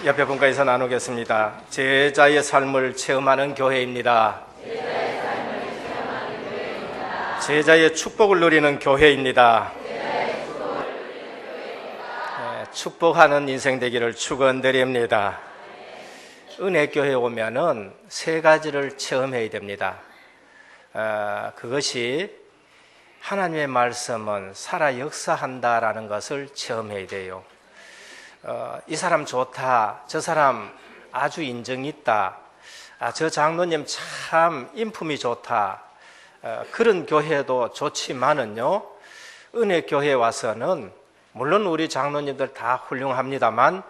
옆에 분과에서 나누겠습니다. 제자의 삶을 체험하는 교회입니다. 제자의 축복을 누리는 교회입니다. 축복하는 인생 되기를 축원드립니다. 은혜교회 오면은 세 가지를 체험해야 됩니다. 그것이 하나님의 말씀은 살아 역사한다라는 것을 체험해야 돼요. 이 사람 좋다, 저 사람 아주 인정 있다, 저 장로님 참 인품이 좋다, 그런 교회도 좋지만은요, 은혜교회에 와서는 물론 우리 장로님들 다 훌륭합니다만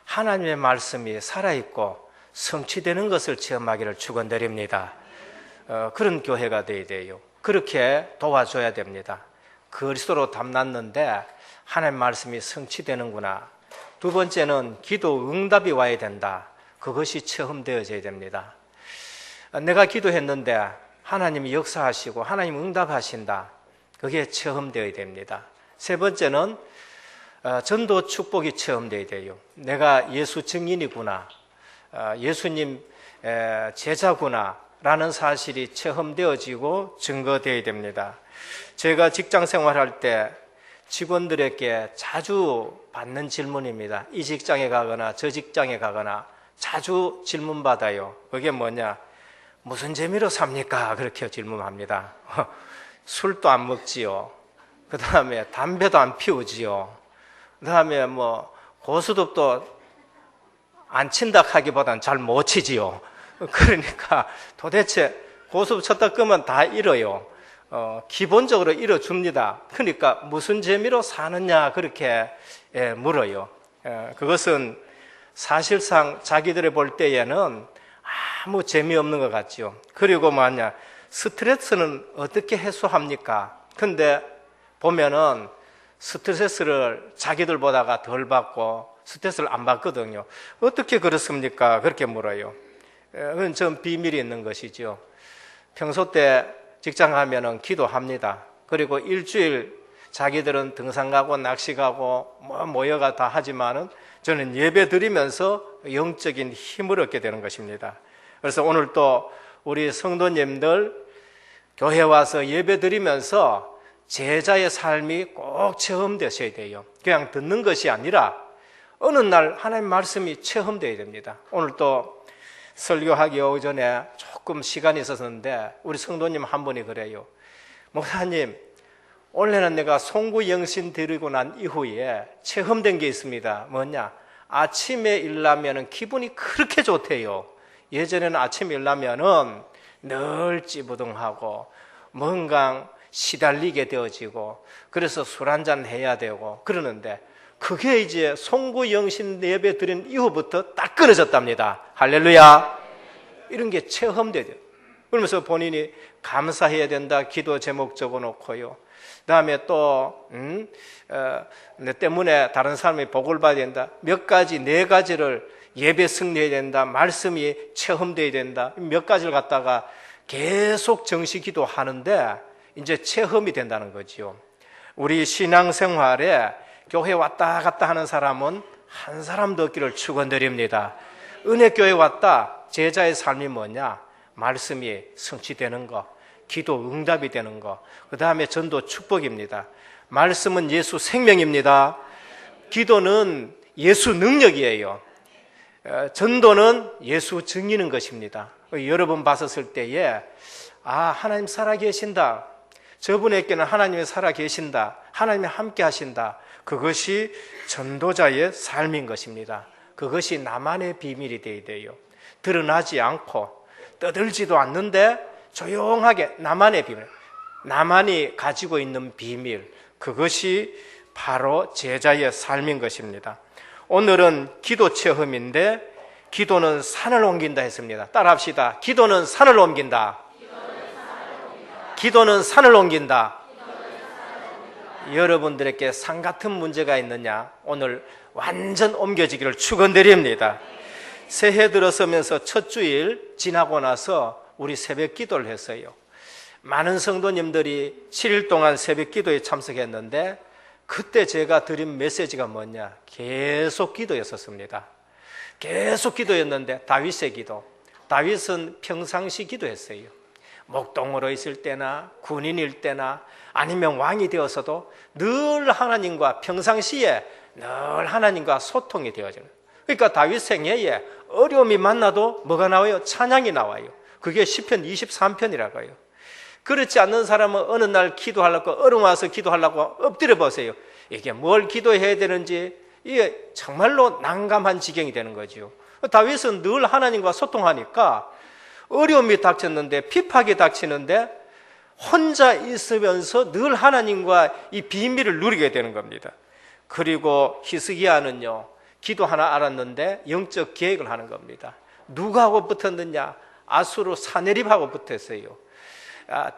하나님의 말씀이 살아있고 성취되는 것을 체험하기를 축원드립니다. 그런 교회가 되어야 돼요. 그렇게 도와줘야 됩니다. 그리스도로 담났는데 하나님의 말씀이 성취되는구나. 두 번째는 기도 응답이 와야 된다. 그것이 체험되어져야 됩니다. 내가 기도했는데 하나님이 역사하시고 하나님 응답하신다. 그게 체험되어야 됩니다. 세 번째는 전도 축복이 체험되어야 돼요. 내가 예수 증인이구나, 예수님 제자구나 라는 사실이 체험되어지고 증거되어야 됩니다. 제가 직장 생활할 때 직원들에게 자주 받는 질문입니다. 이 직장에 가거나 저 직장에 가거나 자주 질문받아요. 그게 뭐냐? 무슨 재미로 삽니까? 그렇게 질문합니다. 술도 안 먹지요. 그 다음에 담배도 안 피우지요. 그 다음에 고스톱도 안 친다 하기보다는 잘 못 치지요. 그러니까 도대체 고스톱 쳤다 끄면 다 잃어요. 기본적으로 잃어줍니다. 그러니까 무슨 재미로 사느냐 그렇게 물어요. 그것은 사실상 자기들이 볼 때에는 아무 재미없는 것 같죠. 그리고 스트레스는 어떻게 해소합니까? 근데 보면은 스트레스를 자기들보다가 덜 받고 스트레스를 안 받거든요. 어떻게 그렇습니까? 그렇게 물어요. 그건 전 비밀이 있는 것이죠. 평소 때 직장 가면은 기도합니다. 그리고 일주일 자기들은 등산 가고 낚시 가고 모여가 다 하지만은 저는 예배 드리면서 영적인 힘을 얻게 되는 것입니다. 그래서 오늘 또 우리 성도님들 교회 와서 예배 드리면서 제자의 삶이 꼭 체험되셔야 돼요. 그냥 듣는 것이 아니라 어느 날 하나님 말씀이 체험되어야 됩니다. 오늘 또 설교하기 오전에 조금 시간이 있었는데 우리 성도님 한 분이 그래요. 목사님, 원래는 내가 송구 영신 드리고 난 이후에 체험된 게 있습니다. 뭐냐? 아침에 일나면은 기분이 그렇게 좋대요. 예전에는 아침에 일나면은 늘 찌부둥하고 뭔가 시달리게 되어지고 그래서 술 한잔 해야 되고 그러는데 그게 이제 송구 영신 예배 드린 이후부터 딱 끊어졌답니다. 할렐루야. 이런 게 체험되죠. 그러면서 본인이 감사해야 된다 기도 제목 적어놓고요. 그 다음에 또 내 때문에 다른 사람이 복을 받아야 된다. 몇 가지, 네 가지를 예배 승리해야 된다. 말씀이 체험돼야 된다. 몇 가지를 갖다가 계속 정시 기도하는데 이제 체험이 된다는 거지요. 우리 신앙생활에 교회 왔다 갔다 하는 사람은 한 사람도 없기를 축원드립니다. 은혜교회 왔다. 제자의 삶이 뭐냐? 말씀이 성취되는 거, 기도 응답이 되는 거, 그 다음에 전도 축복입니다. 말씀은 예수 생명입니다. 기도는 예수 능력이에요. 전도는 예수 증인인 것입니다. 여러분 봤었을 때에 하나님 살아계신다. 저분에게는 하나님이 살아계신다. 하나님이 함께 하신다. 그것이 전도자의 삶인 것입니다. 그것이 나만의 비밀이 되어야 돼요. 드러나지 않고 떠들지도 않는데 조용하게 나만의 비밀, 나만이 가지고 있는 비밀, 그것이 바로 제자의 삶인 것입니다. 오늘은 기도 체험인데 기도는 산을 옮긴다 했습니다. 따라합시다. 기도는 산을 옮긴다. 기도는 산을 옮긴다. 여러분들에게 산 같은 문제가 있느냐? 오늘 완전 옮겨지기를 축원드립니다. 새해 들어서면서 첫 주일 지나고 나서 우리 새벽 기도를 했어요. 많은 성도님들이 7일 동안 새벽 기도에 참석했는데 그때 제가 드린 메시지가 뭐냐? 계속 기도였었습니다. 계속 기도했는데 다윗의 기도. 다윗은 평상시 기도했어요. 목동으로 있을 때나 군인일 때나 아니면 왕이 되어서도 늘 하나님과 평상시에 늘 하나님과 소통이 되어지는. 그러니까 다윗 생애에 어려움이 만나도 뭐가 나와요? 찬양이 나와요. 그게 시편 23편이라고 해요. 그렇지 않는 사람은 어느 날 기도하려고 어려움 와서 기도하려고 엎드려 보세요. 이게 뭘 기도해야 되는지 이게 정말로 난감한 지경이 되는 거죠. 다윗은 늘 하나님과 소통하니까 어려움이 닥쳤는데, 핍박이 닥치는데 혼자 있으면서 늘 하나님과 이 비밀을 누리게 되는 겁니다. 그리고 히스기야는요, 기도 하나 알았는데 영적 계획을 하는 겁니다. 누구하고 붙었느냐? 아수르 사네립하고 붙었어요.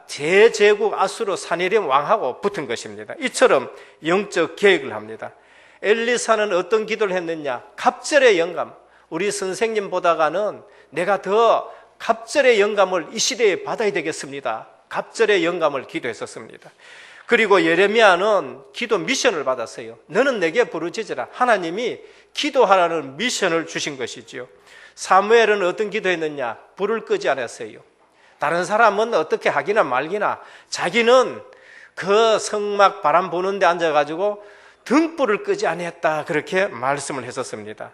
제제국 아수르 사네립 왕하고 붙은 것입니다. 이처럼 영적 계획을 합니다. 엘리사는 어떤 기도를 했느냐? 갑절의 영감. 우리 선생님 보다가는 내가 더 갑절의 영감을 이 시대에 받아야 되겠습니다. 갑절의 영감을 기도했었습니다. 그리고 예레미야는 기도 미션을 받았어요. 너는 내게 부르짖으라. 하나님이 기도하라는 미션을 주신 것이지요. 사무엘은 어떤 기도했느냐? 불을 끄지 않았어요. 다른 사람은 어떻게 하기나 말기나 자기는 그 성막 바람 부는 데 앉아가지고 등불을 끄지 않았다, 그렇게 말씀을 했었습니다.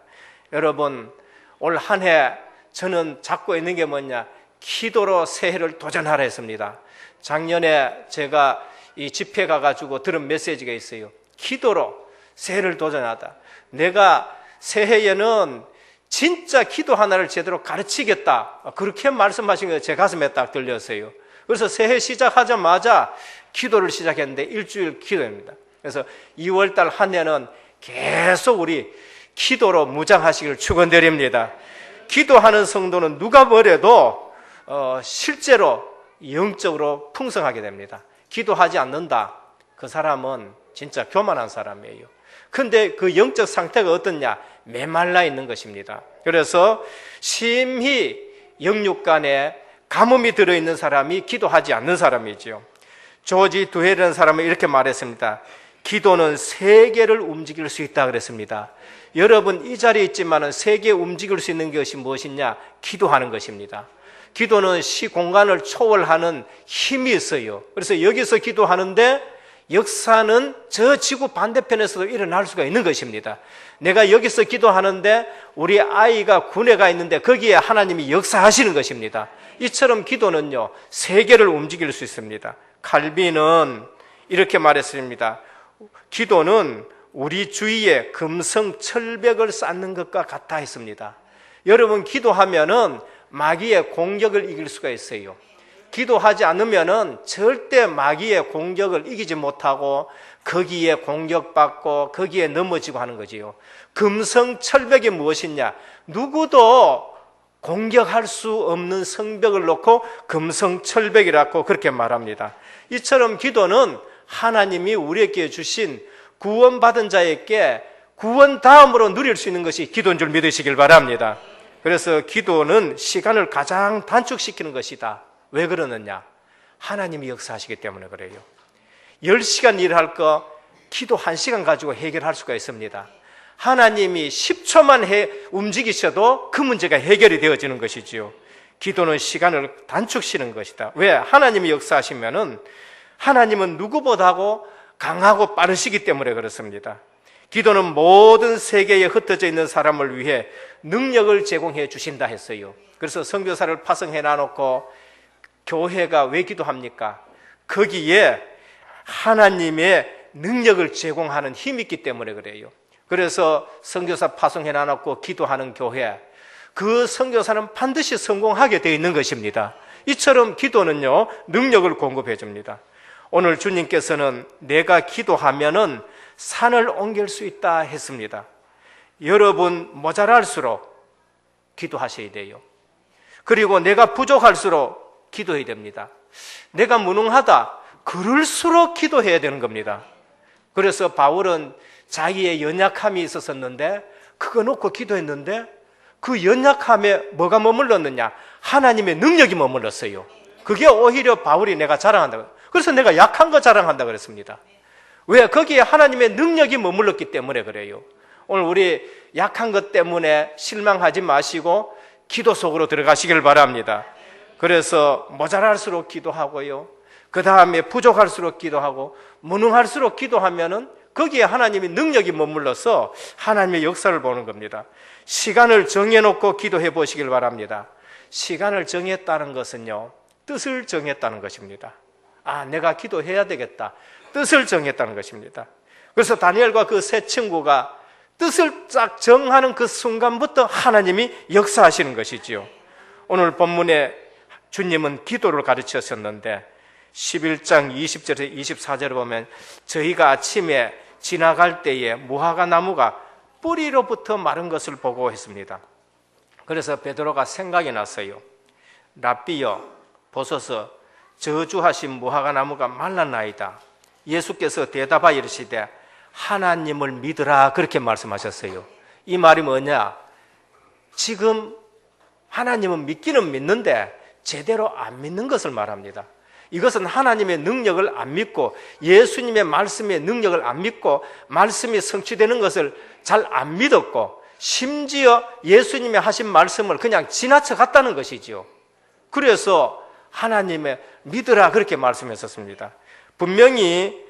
여러분, 올 한 해 저는 잡고 있는 게 뭐냐? 기도로 새해를 도전하라 했습니다. 작년에 제가 이 집회 가가지고 들은 메시지가 있어요. 기도로 새해를 도전하다. 내가 새해에는 진짜 기도 하나를 제대로 가르치겠다, 그렇게 말씀하신 게 제 가슴에 딱 들렸어요. 그래서 새해 시작하자마자 기도를 시작했는데 일주일 기도입니다. 그래서 2월달 한 해는 계속 우리 기도로 무장하시기를 축원드립니다. 기도하는 성도는 누가 뭐래도 실제로 영적으로 풍성하게 됩니다. 기도하지 않는다, 그 사람은 진짜 교만한 사람이에요. 근데 그 영적 상태가 어떻냐? 메말라 있는 것입니다. 그래서 심히 영육간에 가뭄이 들어있는 사람이 기도하지 않는 사람이죠. 조지 두헬이라는 사람은 이렇게 말했습니다. 기도는 세계를 움직일 수 있다 그랬습니다. 여러분, 이 자리에 있지만 세계 움직일 수 있는 것이 무엇이냐? 기도하는 것입니다. 기도는 시공간을 초월하는 힘이 있어요. 그래서 여기서 기도하는데 역사는 저 지구 반대편에서도 일어날 수가 있는 것입니다. 내가 여기서 기도하는데 우리 아이가 군에 가 있는데 거기에 하나님이 역사하시는 것입니다. 이처럼 기도는요, 세계를 움직일 수 있습니다. 칼빈은 이렇게 말했습니다. 기도는 우리 주위에 금성 철벽을 쌓는 것과 같다 했습니다. 여러분, 기도하면은 마귀의 공격을 이길 수가 있어요. 기도하지 않으면은 절대 마귀의 공격을 이기지 못하고 거기에 공격받고 거기에 넘어지고 하는 거지요. 금성 철벽이 무엇이냐? 누구도 공격할 수 없는 성벽을 놓고 금성 철벽이라고 그렇게 말합니다. 이처럼 기도는 하나님이 우리에게 주신 구원받은 자에게 구원 다음으로 누릴 수 있는 것이 기도인 줄 믿으시길 바랍니다. 그래서 기도는 시간을 가장 단축시키는 것이다. 왜 그러느냐? 하나님이 역사하시기 때문에 그래요. 10시간 일할 거 기도 1시간 가지고 해결할 수가 있습니다. 하나님이 10초만 움직이셔도 그 문제가 해결이 되어지는 것이지요. 기도는 시간을 단축시키는 것이다. 왜? 하나님이 역사하시면은 하나님은 누구보다도 강하고 빠르시기 때문에 그렇습니다. 기도는 모든 세계에 흩어져 있는 사람을 위해 능력을 제공해 주신다 했어요. 그래서 선교사를 파송해 놔놓고 교회가 왜 기도합니까? 거기에 하나님의 능력을 제공하는 힘이 있기 때문에 그래요. 그래서 선교사 파송해 놔놓고 기도하는 교회, 그 선교사는 반드시 성공하게 되어 있는 것입니다. 이처럼 기도는요, 능력을 공급해 줍니다. 오늘 주님께서는 내가 기도하면은 산을 옮길 수 있다 했습니다. 여러분, 모자랄수록 기도하셔야 돼요. 그리고 내가 부족할수록 기도해야 됩니다. 내가 무능하다, 그럴수록 기도해야 되는 겁니다. 그래서 바울은 자기의 연약함이 있었었는데 그거 놓고 기도했는데 그 연약함에 뭐가 머물렀느냐? 하나님의 능력이 머물렀어요. 그게 오히려 바울이 내가 자랑한다. 그래서 내가 약한 거 자랑한다 그랬습니다. 왜? 거기에 하나님의 능력이 머물렀기 때문에 그래요. 오늘 우리 약한 것 때문에 실망하지 마시고 기도 속으로 들어가시길 바랍니다. 그래서 모자랄수록 기도하고요, 그 다음에 부족할수록 기도하고 무능할수록 기도하면은 거기에 하나님의 능력이 머물러서 하나님의 역사를 보는 겁니다. 시간을 정해놓고 기도해 보시길 바랍니다. 시간을 정했다는 것은요, 뜻을 정했다는 것입니다. 아, 내가 기도해야 되겠다, 뜻을 정했다는 것입니다. 그래서 다니엘과 그 세 친구가 뜻을 딱 정하는 그 순간부터 하나님이 역사하시는 것이지요. 오늘 본문에 주님은 기도를 가르치셨는데 11장 20절에서 24절을 보면 저희가 아침에 지나갈 때에 무화과 나무가 뿌리로부터 마른 것을 보고 했습니다. 그래서 베드로가 생각이 났어요. 랍비여, 보소서, 저주하신 무화과 나무가 말랐나이다. 예수께서 대답하여 이르시되 하나님을 믿으라, 그렇게 말씀하셨어요. 이 말이 뭐냐? 지금 하나님은 믿기는 믿는데 제대로 안 믿는 것을 말합니다. 이것은 하나님의 능력을 안 믿고 예수님의 말씀의 능력을 안 믿고 말씀이 성취되는 것을 잘 안 믿었고 심지어 예수님의 하신 말씀을 그냥 지나쳐 갔다는 것이지요. 그래서 하나님의 믿으라, 그렇게 말씀했었습니다. 분명히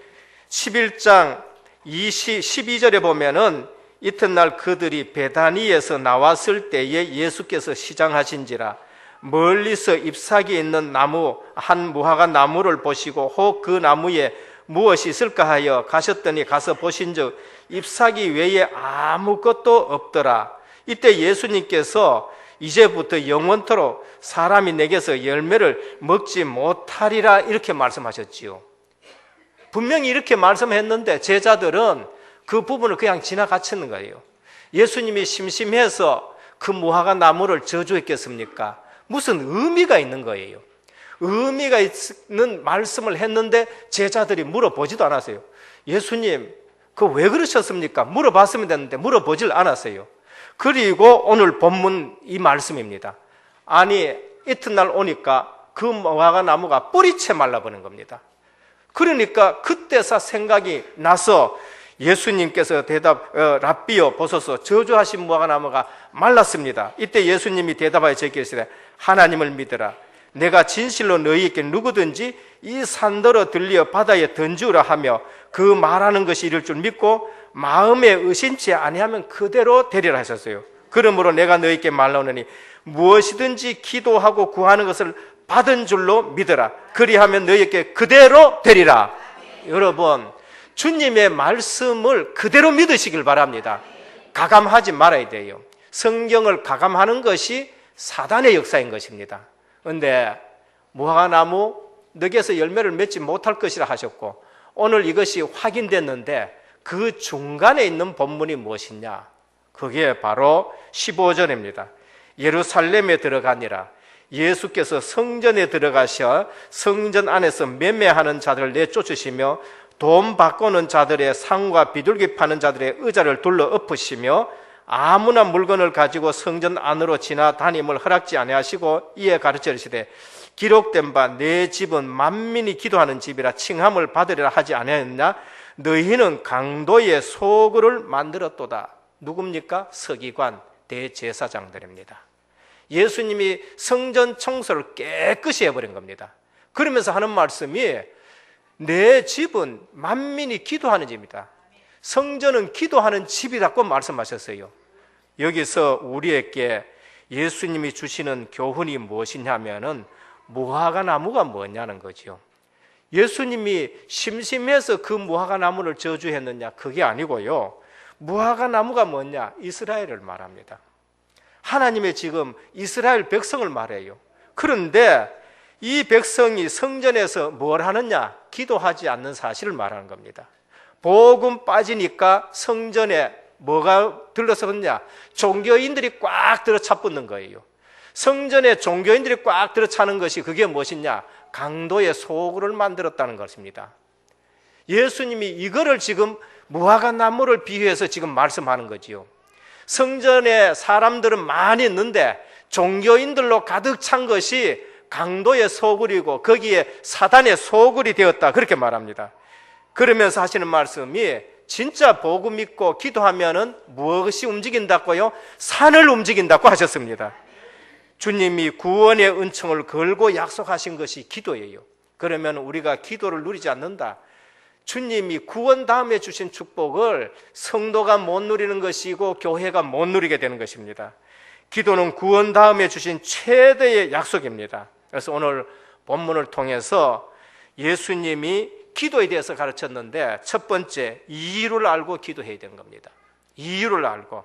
11장 12절에 보면은 이튿날 그들이 베다니에서 나왔을 때에 예수께서 시장하신지라 멀리서 잎사귀에 있는 나무 한 무화과 나무를 보시고 혹 그 나무에 무엇이 있을까 하여 가셨더니 가서 보신즉 잎사귀 외에 아무것도 없더라. 이때 예수님께서 이제부터 영원토록 사람이 내게서 열매를 먹지 못하리라, 이렇게 말씀하셨지요. 분명히 이렇게 말씀했는데 제자들은 그 부분을 그냥 지나갔는 거예요. 예수님이 심심해서 그 무화과 나무를 저주했겠습니까? 무슨 의미가 있는 거예요. 의미가 있는 말씀을 했는데 제자들이 물어보지도 않았어요. 예수님, 그거 왜 그러셨습니까? 물어봤으면 됐는데 물어보질 않았어요. 그리고 오늘 본문 이 말씀입니다. 아니, 이튿날 오니까 그 무화과 나무가 뿌리채 말라버린 겁니다. 그러니까 그때서 생각이 나서 예수님께서 랍비여, 보소서, 저주하신 무화과 나무가 말랐습니다. 이때 예수님이 대답하여 제기하시되 하나님을 믿으라. 내가 진실로 너희에게 누구든지 이 산더러 들려 바다에 던지우라 하며 그 말하는 것이 이를 줄 믿고 마음에 의심치 아니하면 그대로 되리라 하셨어요. 그러므로 내가 너희에게 말하노니 무엇이든지 기도하고 구하는 것을 받은 줄로 믿어라. 그리하면 너희에게 그대로 되리라. 여러분, 주님의 말씀을 그대로 믿으시길 바랍니다. 가감하지 말아야 돼요. 성경을 가감하는 것이 사단의 역사인 것입니다. 그런데 무화과 나무 너게서 열매를 맺지 못할 것이라 하셨고 오늘 이것이 확인됐는데 그 중간에 있는 본문이 무엇이냐? 그게 바로 15절입니다. 예루살렘에 들어가니라. 예수께서 성전에 들어가셔 성전 안에서 매매하는 자들을 내쫓으시며 돈 바꾸는 자들의 상과 비둘기 파는 자들의 의자를 둘러 엎으시며 아무나 물건을 가지고 성전 안으로 지나다님을 허락지 아니하시고 이에 가르쳐 이르시되 기록된 바 내 집은 만민이 기도하는 집이라 칭함을 받으리라 하지 아니하였냐? 너희는 강도의 소굴을 만들었도다. 누굽니까? 서기관, 대제사장들입니다. 예수님이 성전 청소를 깨끗이 해버린 겁니다. 그러면서 하는 말씀이 내 집은 만민이 기도하는 집이다. 성전은 기도하는 집이라고 말씀하셨어요. 여기서 우리에게 예수님이 주시는 교훈이 무엇이냐면은 무화과 나무가 뭐냐는 거죠. 예수님이 심심해서 그 무화과 나무를 저주했느냐? 그게 아니고요. 무화과 나무가 뭐냐? 이스라엘을 말합니다. 하나님의 지금 이스라엘 백성을 말해요. 그런데 이 백성이 성전에서 뭘 하느냐? 기도하지 않는 사실을 말하는 겁니다. 복음 빠지니까 성전에 뭐가 들러섰냐? 종교인들이 꽉 들어 차붙는 거예요. 성전에 종교인들이 꽉 들어 차는 것이 그게 무엇이냐? 강도의 소굴을 만들었다는 것입니다. 예수님이 이거를 지금 무화과 나무를 비유해서 지금 말씀하는 거지요. 성전에 사람들은 많이 있는데 종교인들로 가득 찬 것이 강도의 소굴이고 거기에 사단의 소굴이 되었다, 그렇게 말합니다. 그러면서 하시는 말씀이 진짜 복음 믿고 기도하면은 무엇이 움직인다고요? 산을 움직인다고 하셨습니다. 주님이 구원의 은총을 걸고 약속하신 것이 기도예요. 그러면 우리가 기도를 누리지 않는다. 주님이 구원 다음에 주신 축복을 성도가 못 누리는 것이고 교회가 못 누리게 되는 것입니다. 기도는 구원 다음에 주신 최대의 약속입니다. 그래서 오늘 본문을 통해서 예수님이 기도에 대해서 가르쳤는데 첫 번째, 이유를 알고 기도해야 되는 겁니다. 이유를 알고.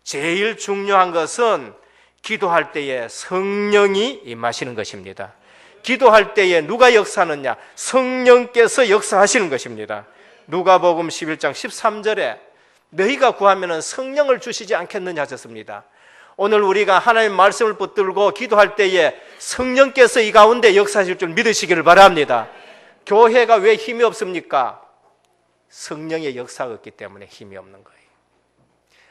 제일 중요한 것은 기도할 때에 성령이 임하시는 것입니다. 기도할 때에 누가 역사하느냐? 성령께서 역사하시는 것입니다. 누가복음 11장 13절에 너희가 구하면 성령을 주시지 않겠느냐 하셨습니다. 오늘 우리가 하나님의 말씀을 붙들고 기도할 때에 성령께서 이 가운데 역사하실 줄 믿으시기를 바랍니다. 교회가 왜 힘이 없습니까? 성령의 역사가 없기 때문에 힘이 없는 거예요.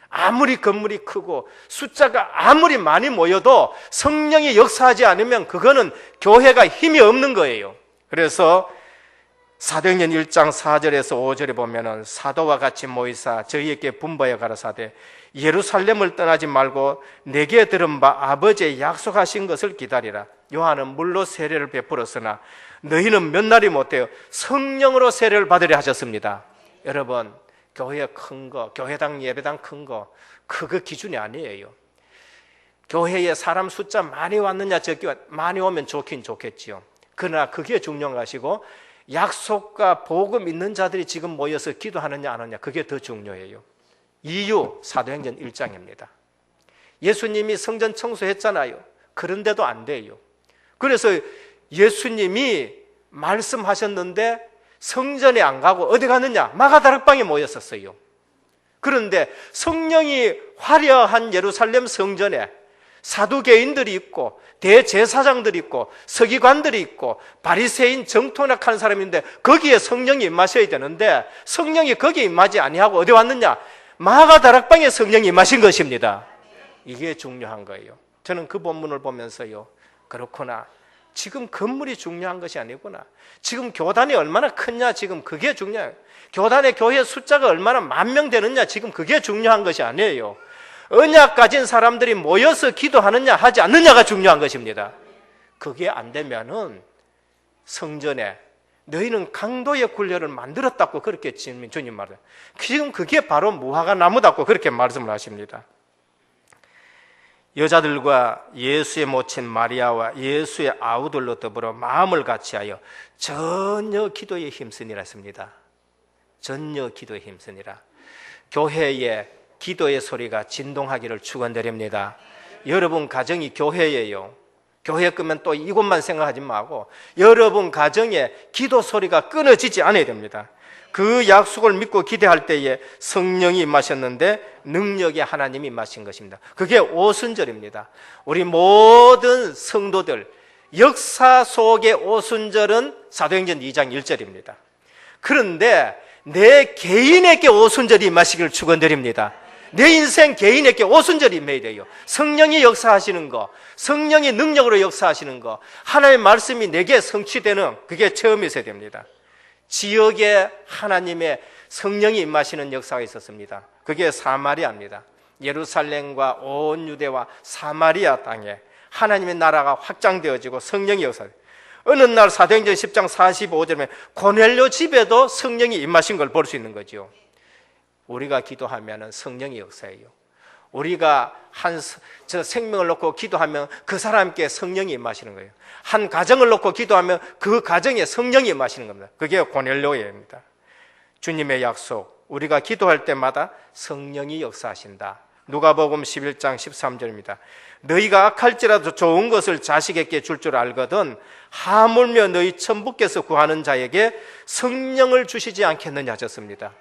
아무리 건물이 크고 숫자가 아무리 많이 모여도 성령이 역사하지 않으면 그거는 교회가 힘이 없는 거예요. 그래서 사도행전 1장 4절에서 5절에 보면은 사도와 같이 모이사 저희에게 분부하여 가라사대 예루살렘을 떠나지 말고 내게 들은 바 아버지의 약속하신 것을 기다리라. 요한은 물로 세례를 베풀었으나 너희는 몇 날이 못해요. 성령으로 세례를 받으려 하셨습니다. 여러분, 교회 큰 거, 교회당 예배당 큰 거, 그거 기준이 아니에요. 교회에 사람 숫자 많이 왔느냐 적게 많이 오면 좋긴 좋겠지요. 그러나 그게 중요한 것이고 약속과 복음 있는 자들이 지금 모여서 기도하느냐 안 하느냐 그게 더 중요해요. 이유 사도행전 1장입니다. 예수님이 성전 청소했잖아요. 그런데도 안 돼요. 그래서 예수님이 말씀하셨는데 성전에 안 가고 어디 갔느냐? 마가다락방에 모였었어요. 그런데 성령이 화려한 예루살렘 성전에 사두개인들이 있고 대제사장들이 있고 서기관들이 있고 바리새인 정통락한 사람인데 거기에 성령이 임하셔야 되는데 성령이 거기에 임하지 아니하고 어디 왔느냐? 마가다락방에 성령이 임하신 것입니다. 이게 중요한 거예요. 저는 그 본문을 보면서요, 그렇구나, 지금 건물이 중요한 것이 아니구나, 지금 교단이 얼마나 크냐, 지금 그게 중요해요. 교단의 교회 숫자가 얼마나 10,000명 되느냐, 지금 그게 중요한 것이 아니에요. 언약 가진 사람들이 모여서 기도하느냐 하지 않느냐가 중요한 것입니다. 그게 안 되면은 성전에 너희는 강도의 굴려를 만들었다고 그렇게 주님 말해요. 지금 그게 바로 무화과 나무다고 그렇게 말씀을 하십니다. 여자들과 예수의 모친 마리아와 예수의 아우들로 더불어 마음을 같이하여 전혀 기도에 힘쓰니라 했습니다. 전혀 기도에 힘쓰니라. 교회에 기도의 소리가 진동하기를 축원드립니다. 여러분 가정이 교회예요. 교회 끄면 또 이곳만 생각하지 말고 여러분 가정에 기도 소리가 끊어지지 않아야 됩니다. 그 약속을 믿고 기대할 때에 성령이 임하셨는데 능력의 하나님이 임하신 것입니다. 그게 오순절입니다. 우리 모든 성도들 역사 속의 오순절은 사도행전 2장 1절입니다. 그런데 내 개인에게 오순절이 임하시기를 축원드립니다. 내 인생 개인에게 오순절이 임해야 돼요. 성령이 역사하시는 거, 성령이 능력으로 역사하시는 거, 하나님의 말씀이 내게 성취되는 그게 처음 있어야 됩니다. 지역에 하나님의 성령이 임하시는 역사가 있었습니다. 그게 사마리아입니다. 예루살렘과 온 유대와 사마리아 땅에 하나님의 나라가 확장되어지고 성령이 역사해요. 어느 날 사도행전 10장 45절에 고넬료 집에도 성령이 임하신 걸 볼 수 있는 거죠. 우리가 기도하면 성령이 역사해요. 우리가 저 생명을 놓고 기도하면 그 사람께 성령이 임하시는 거예요. 한 가정을 놓고 기도하면 그 가정에 성령이 임하시는 겁니다. 그게 고넬료입니다. 주님의 약속, 우리가 기도할 때마다 성령이 역사하신다. 누가복음 11장 13절입니다. 너희가 악할지라도 좋은 것을 자식에게 줄 줄 알거든 하물며 너희 천부께서 구하는 자에게 성령을 주시지 않겠느냐 하셨습니다.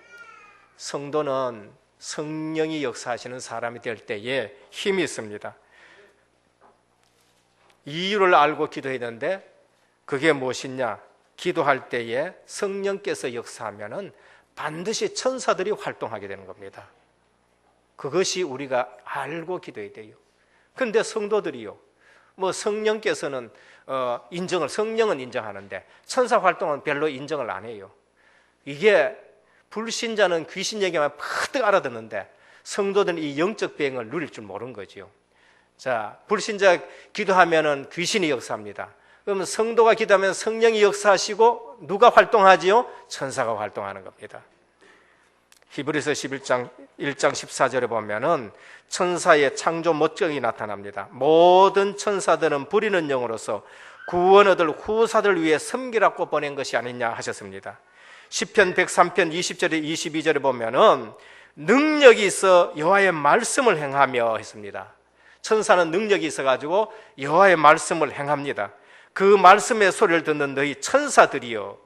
성도는 성령이 역사하시는 사람이 될 때에 힘이 있습니다. 이유를 알고 기도해야 되는데 그게 무엇이냐? 기도할 때에 성령께서 역사하면은 반드시 천사들이 활동하게 되는 겁니다. 그것이 우리가 알고 기도해야 돼요. 그런데 성도들이요, 뭐 성령께서는 성령은 인정하는데 천사 활동은 별로 인정을 안 해요. 이게 불신자는 귀신 얘기만 팍 알아듣는데 성도들은 이 영적 비행을 누릴 줄 모르는 거지요. 자, 불신자 기도하면은 귀신이 역사합니다. 그러면 성도가 기도하면 성령이 역사하시고 누가 활동하지요? 천사가 활동하는 겁니다. 히브리서 11장 1장 14절에 보면은 천사의 창조 목적이 나타납니다. 모든 천사들은 부리는 영으로서 구원 얻을 후사들 위해 섬기라고 보낸 것이 아니냐 하셨습니다. 시편 103편 20절에 22절에 보면은 능력이 있어 여호와의 말씀을 행하며 했습니다. 천사는 능력이 있어가지고 여호와의 말씀을 행합니다. 그 말씀의 소리를 듣는 너희 천사들이여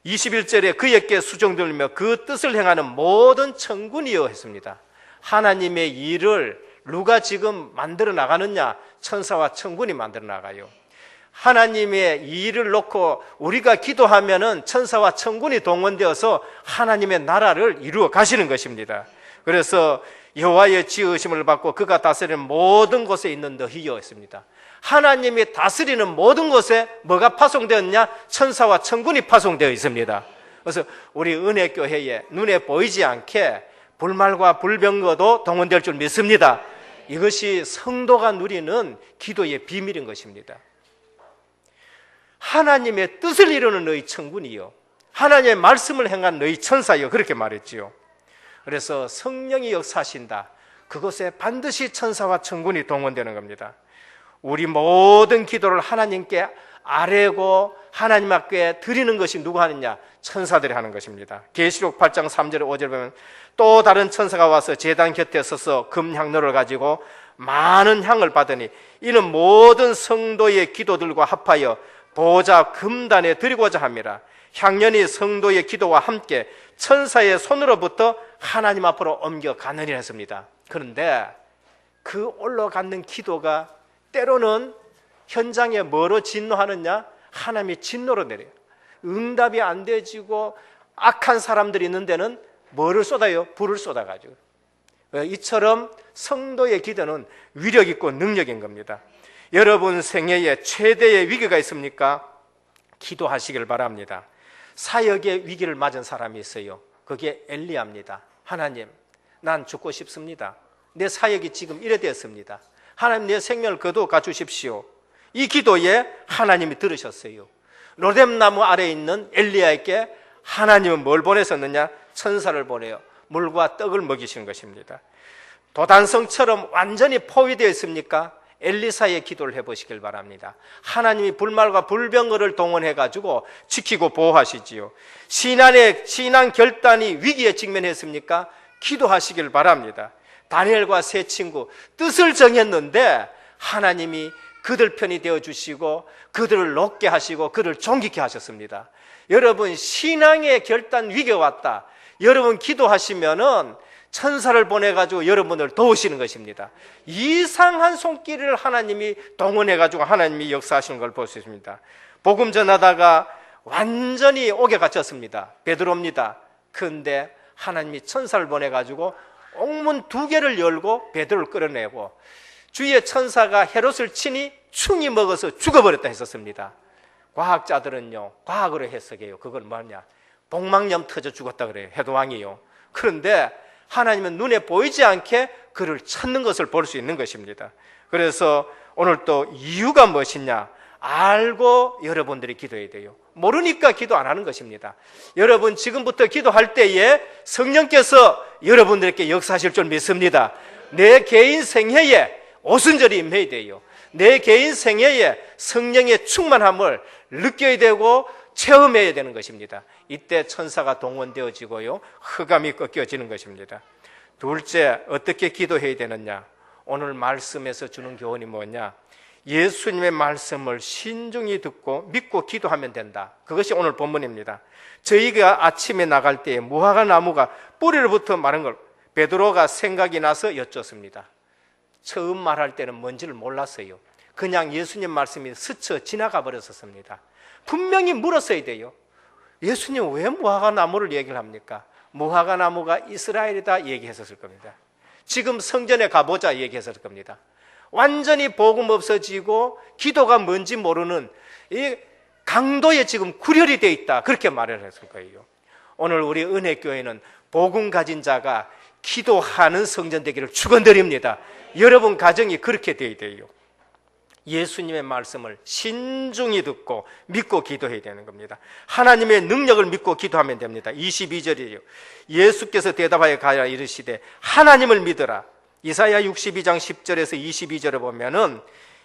21절에 그에게 수종들며 그 뜻을 행하는 모든 천군이여 했습니다. 하나님의 일을 누가 지금 만들어 나가느냐? 천사와 천군이 만들어 나가요. 하나님의 일을 놓고 우리가 기도하면은 천사와 천군이 동원되어서 하나님의 나라를 이루어 가시는 것입니다. 그래서 여호와의 지으심을 받고 그가 다스리는 모든 곳에 있는 너희여 했습니다. 하나님이 다스리는 모든 곳에 뭐가 파송되었냐? 천사와 천군이 파송되어 있습니다. 그래서 우리 은혜교회에 눈에 보이지 않게 불말과 불병거도 동원될 줄 믿습니다. 이것이 성도가 누리는 기도의 비밀인 것입니다. 하나님의 뜻을 이루는 너희 천군이요 하나님의 말씀을 행한 너희 천사요 그렇게 말했지요. 그래서 성령이 역사하신다. 그곳에 반드시 천사와 천군이 동원되는 겁니다. 우리 모든 기도를 하나님께 아뢰고 하나님 앞에 드리는 것이 누가 하느냐? 천사들이 하는 것입니다. 계시록 8장 3절 5절 보면 또 다른 천사가 와서 제단 곁에 서서 금향로를 가지고 많은 향을 받으니 이는 모든 성도의 기도들과 합하여 보좌 금단에 드리고자 함이라. 향연이 성도의 기도와 함께 천사의 손으로부터 하나님 앞으로 옮겨가느니라 했습니다. 그런데 그 올라가는 기도가 때로는 현장에 뭐로 진노하느냐? 하나님이 진노로 내려요. 응답이 안 되지고 악한 사람들이 있는 데는 뭐를 쏟아요? 불을 쏟아가지고. 이처럼 성도의 기도는 위력 있고 능력인 겁니다. 여러분 생애에 최대의 위기가 있습니까? 기도하시길 바랍니다. 사역의 위기를 맞은 사람이 있어요. 그게 엘리야입니다. 하나님, 난 죽고 싶습니다. 내 사역이 지금 이래 되었습니다. 하나님, 내 생명을 거두어 주십시오. 이 기도에 하나님이 들으셨어요. 로뎀나무 아래에 있는 엘리야에게 하나님은 뭘 보내셨느냐? 천사를 보내요. 물과 떡을 먹이시는 것입니다. 도단성처럼 완전히 포위되어 있습니까? 엘리사의 기도를 해보시길 바랍니다. 하나님이 불말과 불병거를 동원해가지고 지키고 보호하시지요. 신앙 결단이 위기에 직면했습니까? 기도하시길 바랍니다. 다니엘과 세 친구 뜻을 정했는데 하나님이 그들 편이 되어주시고 그들을 높게 하시고 그들을 존귀케 하셨습니다. 여러분 신앙의 결단 위기가 왔다. 여러분 기도하시면은 천사를 보내가지고 여러분을 도우시는 것입니다. 이상한 손길을 하나님이 동원해가지고 하나님이 역사하시는 걸 볼 수 있습니다. 복음 전하다가 완전히 옥에 갇혔습니다. 베드로입니다. 그런데 하나님이 천사를 보내가지고 옥문 2개를 열고 베드로를 끌어내고 주위의 천사가 헤롯을 치니 충이 먹어서 죽어버렸다 했었습니다. 과학자들은요 과학으로 해석해요. 그걸 뭐냐? 복막염 터져 죽었다 그래요. 헤롯 왕이요. 그런데 하나님은 눈에 보이지 않게 그를 찾는 것을 볼 수 있는 것입니다. 그래서 오늘 또 이유가 무엇이냐? 알고 여러분들이 기도해야 돼요. 모르니까 기도 안 하는 것입니다. 여러분 지금부터 기도할 때에 성령께서 여러분들에게 역사하실 줄 믿습니다. 내 개인 생애에 오순절이 임해야 돼요. 내 개인 생애에 성령의 충만함을 느껴야 되고 체험해야 되는 것입니다. 이때 천사가 동원되어지고요 흑암이 꺾여지는 것입니다. 둘째, 어떻게 기도해야 되느냐? 오늘 말씀에서 주는 교훈이 뭐냐? 예수님의 말씀을 신중히 듣고 믿고 기도하면 된다. 그것이 오늘 본문입니다. 저희가 아침에 나갈 때에 무화과 나무가 뿌리로부터 마른 걸 베드로가 생각이 나서 여쭙습니다. 처음 말할 때는 뭔지를 몰랐어요. 그냥 예수님 말씀이 스쳐 지나가 버렸었습니다. 분명히 물었어야 돼요. 예수님 왜 무화과 나무를 얘기를 합니까? 무화과 나무가 이스라엘이다 얘기했었을 겁니다. 지금 성전에 가보자 얘기했었을 겁니다. 완전히 복음 없어지고 기도가 뭔지 모르는 이 강도에 지금 구렬이 되어 있다 그렇게 말을 했을 거예요. 오늘 우리 은혜교회는 복음 가진 자가 기도하는 성전 되기를 축원드립니다. 여러분 가정이 그렇게 되어야 돼요. 예수님의 말씀을 신중히 듣고 믿고 기도해야 되는 겁니다. 하나님의 능력을 믿고 기도하면 됩니다. 22절이에요. 예수께서 대답하여 가라 이르시되 하나님을 믿으라. 이사야 62장 10절에서 22절에 보면은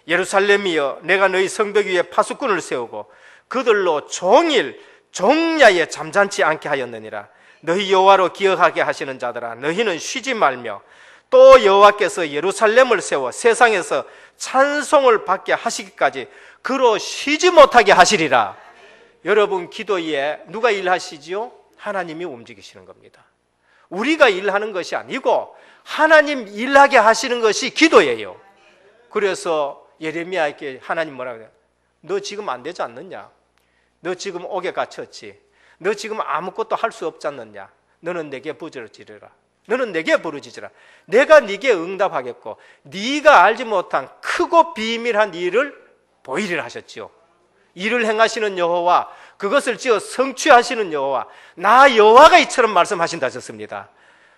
예루살렘이여 내가 너희 성벽 위에 파수꾼을 세우고 그들로 종일 종야에 잠잠치 않게 하였느니라. 너희 여호와로 기억하게 하시는 자들아 너희는 쉬지 말며 또 여호와께서 예루살렘을 세워 세상에서 찬송을 받게 하시기까지 그로 쉬지 못하게 하시리라. 여러분 기도에 누가 일하시지요? 하나님이 움직이시는 겁니다. 우리가 일하는 것이 아니고 하나님 일하게 하시는 것이 기도예요. 그래서 예레미야에게 하나님 뭐라고 해요? 너 지금 안 되지 않느냐? 너 지금 옥에 갇혔지? 너 지금 아무것도 할 수 없지 않느냐? 너는 내게 부르짖으라. 너는 내게 부르짖으라. 내가 네게 응답하겠고 네가 알지 못한 크고 비밀한 일을 보이리라 하셨지요. 일을 행하시는 여호와, 그것을 지어 성취하시는 여호와, 나 여호와가 이처럼 말씀하신다 하셨습니다.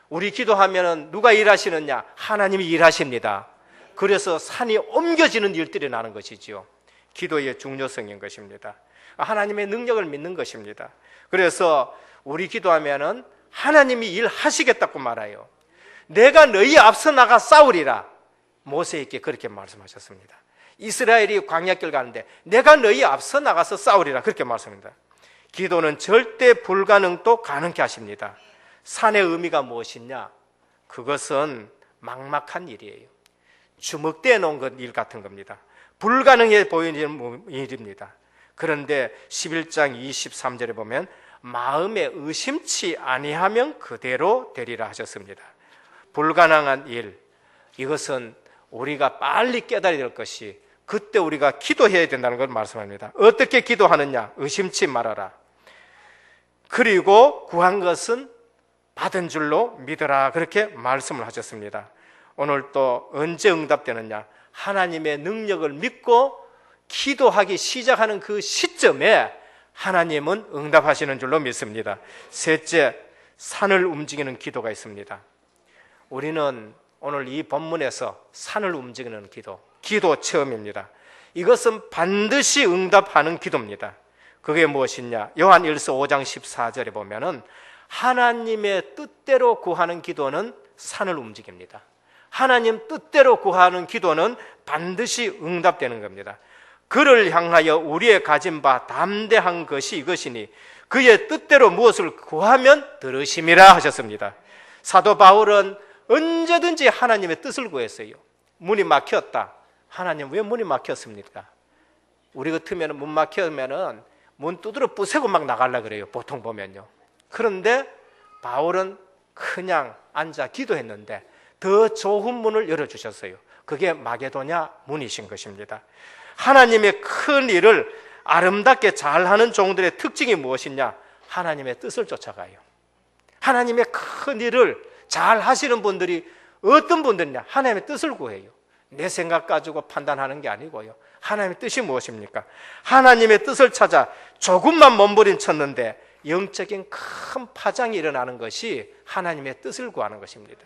우리 기도하면은 누가 일하시느냐? 하나님이 일하십니다. 그래서 산이 옮겨지는 일들이 나는 것이지요. 기도의 중요성인 것입니다. 하나님의 능력을 믿는 것입니다. 그래서 우리 기도하면은 하나님이 일하시겠다고 말해요. 내가 너희 앞서 나가 싸우리라. 모세에게 그렇게 말씀하셨습니다. 이스라엘이 광야길 가는데 내가 너희 앞서 나가서 싸우리라 그렇게 말씀합니다. 기도는 절대 불가능도 가능케 하십니다. 산의 의미가 무엇이냐? 그것은 막막한 일이에요. 주먹대에 놓은 일 같은 겁니다. 불가능해 보이는 일입니다. 그런데 11장 23절에 보면 마음에 의심치 아니하면 그대로 되리라 하셨습니다. 불가능한 일, 이것은 우리가 빨리 깨달아야 될 것이 그때 우리가 기도해야 된다는 걸 말씀합니다. 어떻게 기도하느냐? 의심치 말아라. 그리고 구한 것은 받은 줄로 믿어라 그렇게 말씀을 하셨습니다. 오늘 또 언제 응답되느냐? 하나님의 능력을 믿고 기도하기 시작하는 그 시점에 하나님은 응답하시는 줄로 믿습니다. 셋째, 산을 움직이는 기도가 있습니다. 우리는 오늘 이 본문에서 산을 움직이는 기도 체험입니다. 이것은 반드시 응답하는 기도입니다. 그게 무엇이냐? 요한 1서 5장 14절에 보면은 하나님의 뜻대로 구하는 기도는 산을 움직입니다. 하나님 뜻대로 구하는 기도는 반드시 응답되는 겁니다. 그를 향하여 우리의 가진 바 담대한 것이 이것이니 그의 뜻대로 무엇을 구하면 들으심이라 하셨습니다. 사도 바울은 언제든지 하나님의 뜻을 구했어요. 문이 막혔다. 하나님 왜 문이 막혔습니까? 우리 같으면 문 막히면 문 두드려 부수고 막 나가려고 그래요. 보통 보면요. 그런데 바울은 그냥 앉아 기도했는데 더 좋은 문을 열어주셨어요. 그게 마게도냐 문이신 것입니다. 하나님의 큰 일을 아름답게 잘하는 종들의 특징이 무엇이냐? 하나님의 뜻을 쫓아가요. 하나님의 큰 일을 잘 하시는 분들이 어떤 분들이냐? 하나님의 뜻을 구해요. 내 생각 가지고 판단하는 게 아니고요. 하나님의 뜻이 무엇입니까? 하나님의 뜻을 찾아 조금만 몸부림쳤는데 영적인 큰 파장이 일어나는 것이 하나님의 뜻을 구하는 것입니다.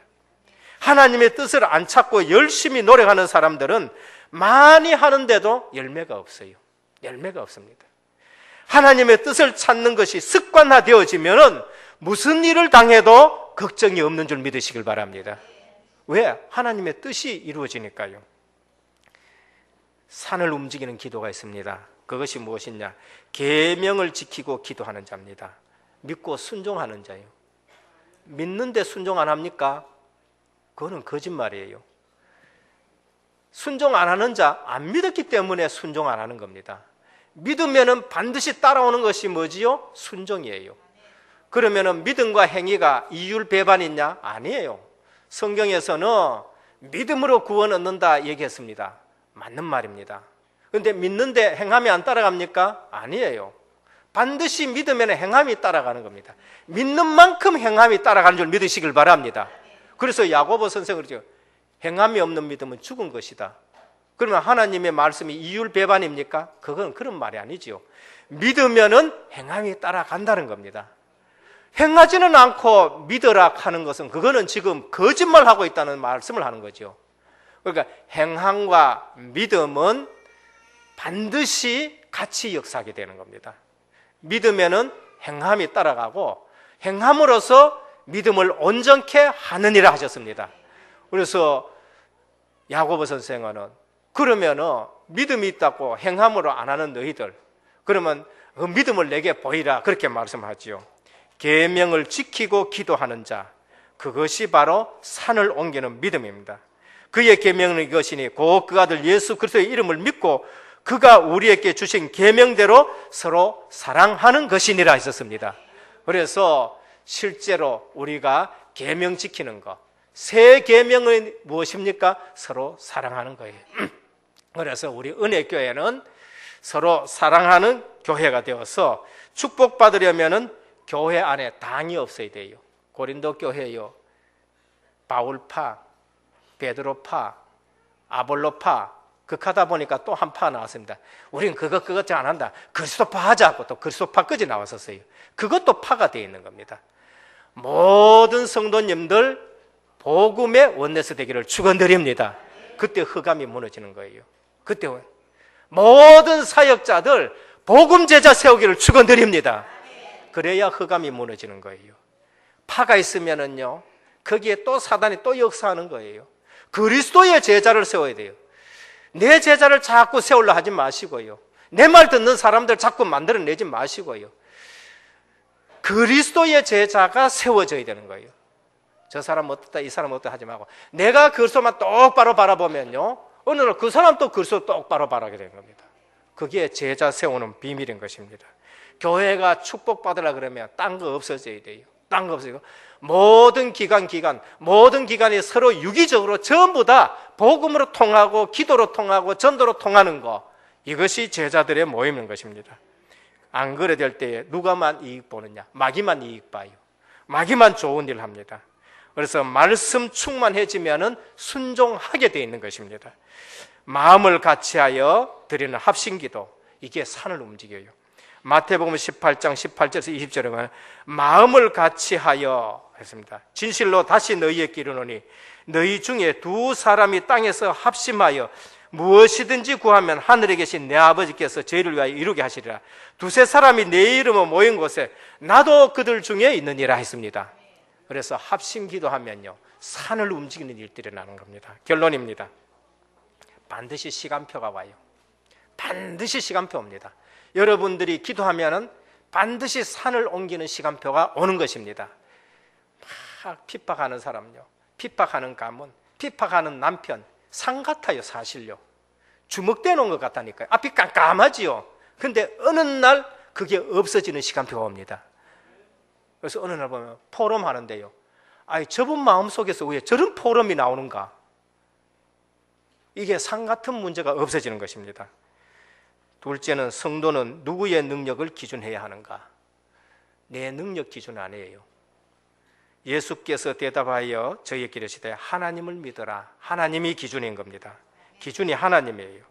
하나님의 뜻을 안 찾고 열심히 노력하는 사람들은 많이 하는데도 열매가 없어요. 열매가 없습니다. 하나님의 뜻을 찾는 것이 습관화되어지면 무슨 일을 당해도 걱정이 없는 줄 믿으시길 바랍니다. 왜? 하나님의 뜻이 이루어지니까요. 산을 움직이는 기도가 있습니다. 그것이 무엇이냐? 계명을 지키고 기도하는 자입니다. 믿고 순종하는 자예요. 믿는데 순종 안 합니까? 그거는 거짓말이에요. 순종 안 하는 자, 안 믿었기 때문에 순종 안 하는 겁니다. 믿으면 반드시 따라오는 것이 뭐지요? 순종이에요. 그러면 믿음과 행위가 이율배반이냐? 아니에요. 성경에서는 믿음으로 구원 얻는다 얘기했습니다. 맞는 말입니다. 그런데 믿는데 행함이 안 따라갑니까? 아니에요. 반드시 믿으면 행함이 따라가는 겁니다. 믿는 만큼 행함이 따라가는 줄 믿으시길 바랍니다. 그래서 야고보 선생은 그러죠. 행함이 없는 믿음은 죽은 것이다. 그러면 하나님의 말씀이 이율배반입니까? 그건 그런 말이 아니지요. 믿으면은 행함이 따라간다는 겁니다. 행하지는 않고 믿어라 하는 것은 그거는 지금 거짓말하고 있다는 말씀을 하는 거죠. 그러니까 행함과 믿음은 반드시 같이 역사하게 되는 겁니다. 믿으면은 행함이 따라가고 행함으로써 믿음을 온전케 하느니라 하셨습니다. 그래서 야고보 선생은 그러면은 믿음이 있다고 행함으로 안 하는 너희들, 그러면 그 믿음을 내게 보이라, 그렇게 말씀하지요. 계명을 지키고 기도하는 자, 그것이 바로 산을 옮기는 믿음입니다. 그의 계명은 이것이니 곧 그 아들 예수 그리스도의 이름을 믿고 그가 우리에게 주신 계명대로 서로 사랑하는 것이니라 했었습니다. 그래서 실제로 우리가 계명 지키는 것, 새 계명은 무엇입니까? 서로 사랑하는 거예요. 그래서 우리 은혜교회는 서로 사랑하는 교회가 되어서 축복받으려면 교회 안에 당이 없어야 돼요. 고린도 교회요, 바울파, 베드로파, 아볼로파, 극하다 보니까 또 한 파 나왔습니다. 우리는 그것 안 한다, 그리스도파 하자고 또 그리스도파까지 나왔었어요. 그것도 파가 되어 있는 겁니다. 모든 성도님들 복음의 원내스 되기를 축원드립니다. 그때 흑암이 무너지는 거예요. 그때 모든 사역자들 복음 제자 세우기를 축원드립니다. 그래야 흑암이 무너지는 거예요. 파가 있으면은요, 거기에 또 사단이 또 역사하는 거예요. 그리스도의 제자를 세워야 돼요. 내 제자를 자꾸 세우려 하지 마시고요, 내 말 듣는 사람들 자꾸 만들어내지 마시고요, 그리스도의 제자가 세워져야 되는 거예요. 저 사람 어떻다, 이 사람 어떻다 하지 말고 내가 그리스도만 똑바로 바라보면요, 어느 날 그 사람 또 그리스도 똑바로 바라게 되는 겁니다. 그게 제자 세우는 비밀인 것입니다. 교회가 축복받으려 그러면 딴 거 없어져야 돼요. 딴 거 없어지고 모든 기관이 서로 유기적으로 전부 다 복음으로 통하고 기도로 통하고 전도로 통하는 거, 이것이 제자들의 모임인 것입니다. 안 그래 될 때에 누가만 이익 보느냐? 마귀만 이익 봐요. 마귀만 좋은 일 합니다. 그래서 말씀 충만해지면은 순종하게 되어 있는 것입니다. 마음을 같이하여 드리는 합심기도, 이게 산을 움직여요. 마태복음 18장 18절에서 20절에 마음을 같이하여 했습니다. 진실로 다시 너희에게 이르노니 너희 중에 두 사람이 땅에서 합심하여 무엇이든지 구하면 하늘에 계신 내 아버지께서 저희를 위하여 이루게 하시리라. 두세 사람이 내 이름으로 모인 곳에 나도 그들 중에 있느니라 했습니다. 그래서 합심 기도하면요, 산을 움직이는 일들이 나는 겁니다. 결론입니다. 반드시 시간표가 와요. 반드시 시간표 옵니다. 여러분들이 기도하면은 반드시 산을 옮기는 시간표가 오는 것입니다. 막 핍박하는 사람요, 핍박하는 가문, 핍박하는 남편, 산 같아요. 사실요, 주먹대 놓은 것 같다니까요. 앞이 깜깜하지요. 근데 어느 날 그게 없어지는 시간표가 옵니다. 그래서 어느 날 보면 포럼 하는데요, 아니 저분 마음속에서 왜 저런 포럼이 나오는가? 이게 산 같은 문제가 없어지는 것입니다. 둘째는, 성도는 누구의 능력을 기준해야 하는가? 내 능력 기준 아니에요. 예수께서 대답하여 저희에게 이르시되 하나님을 믿어라. 하나님이 기준인 겁니다. 기준이 하나님이에요.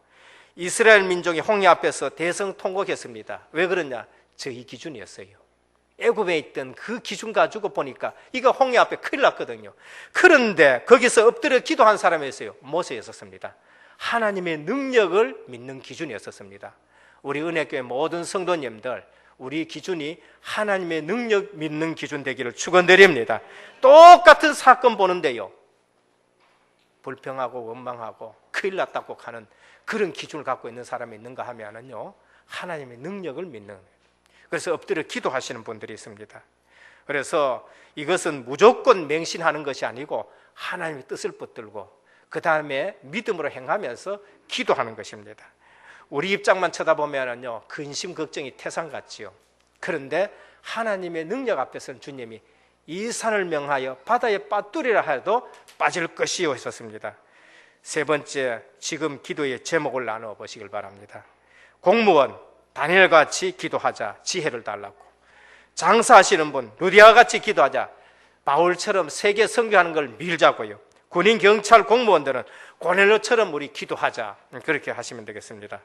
이스라엘 민족이 홍해 앞에서 대성통곡했습니다. 왜 그러냐? 저희 기준이었어요. 애굽에 있던 그 기준 가지고 보니까 이거 홍해 앞에 큰일 났거든요. 그런데 거기서 엎드려 기도한 사람이었어요. 모세였었습니다. 하나님의 능력을 믿는 기준이었었습니다. 우리 은혜교회 모든 성도님들, 우리 기준이 하나님의 능력 믿는 기준 되기를 축원드립니다. 똑같은 사건 보는데요, 불평하고 원망하고 큰일 났다고 하는 그런 기준을 갖고 있는 사람이 있는가 하면은요, 하나님의 능력을 믿는, 그래서 엎드려 기도하시는 분들이 있습니다. 그래서 이것은 무조건 맹신하는 것이 아니고 하나님의 뜻을 붙들고 그 다음에 믿음으로 행하면서 기도하는 것입니다. 우리 입장만 쳐다보면은요, 근심 걱정이 태산 같지요. 그런데 하나님의 능력 앞에서는 주님이 이 산을 명하여 바다에 빠뜨리라 해도 빠질 것이요 했었습니다. 세 번째, 지금 기도의 제목을 나누어 보시길 바랍니다. 공무원 다니엘같이 기도하자, 지혜를 달라고. 장사하시는 분 루디아와 같이 기도하자, 바울처럼 세계 선교하는 걸 밀자고요. 군인, 경찰, 공무원들은 고넬료처럼 우리 기도하자, 그렇게 하시면 되겠습니다.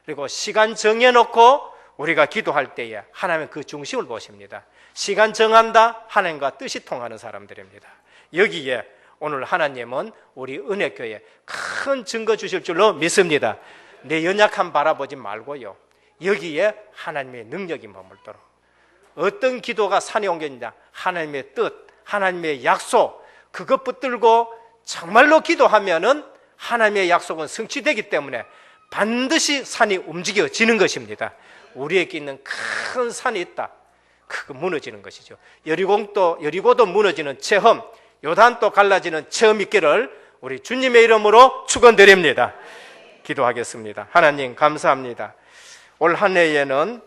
그리고 시간 정해놓고 우리가 기도할 때에 하나님은 그 중심을 보십니다. 시간 정한다, 하나님과 뜻이 통하는 사람들입니다. 여기에 오늘 하나님은 우리 은혜교회에 큰 증거 주실 줄로 믿습니다. 내 연약함 바라보지 말고요, 여기에 하나님의 능력이 머물도록, 어떤 기도가 산에 옮겨지냐, 하나님의 뜻, 하나님의 약속, 그것 붙들고 정말로 기도하면은 하나님의 약속은 성취되기 때문에 반드시 산이 움직여지는 것입니다. 우리에게 있는 큰 산이 있다, 그거 무너지는 것이죠. 여리고도 무너지는 체험, 요단도 갈라지는 체험 있기를 우리 주님의 이름으로 축원드립니다. 기도하겠습니다. 하나님 감사합니다. 올 한 해에는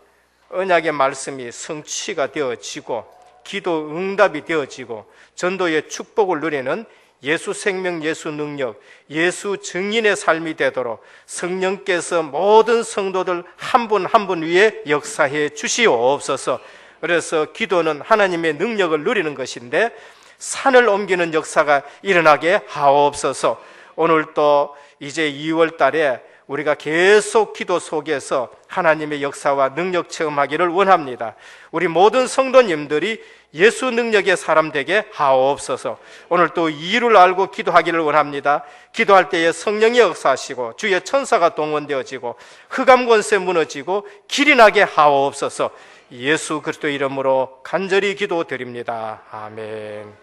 언약의 말씀이 성취가 되어지고 기도 응답이 되어지고 전도의 축복을 누리는 예수 생명, 예수 능력, 예수 증인의 삶이 되도록 성령께서 모든 성도들 한 분 한 분 위에 역사해 주시옵소서. 그래서 기도는 하나님의 능력을 누리는 것인데 산을 옮기는 역사가 일어나게 하옵소서. 오늘 또 이제 2월 달에 우리가 계속 기도 속에서 하나님의 역사와 능력 체험하기를 원합니다. 우리 모든 성도님들이 예수 능력의 사람 되게 하옵소서. 오늘 또 이유를 알고 기도하기를 원합니다. 기도할 때에 성령이 역사하시고 주의 천사가 동원되어지고 흑암 권세 무너지고 길이 나게 하옵소서. 예수 그리스도 이름으로 간절히 기도드립니다. 아멘.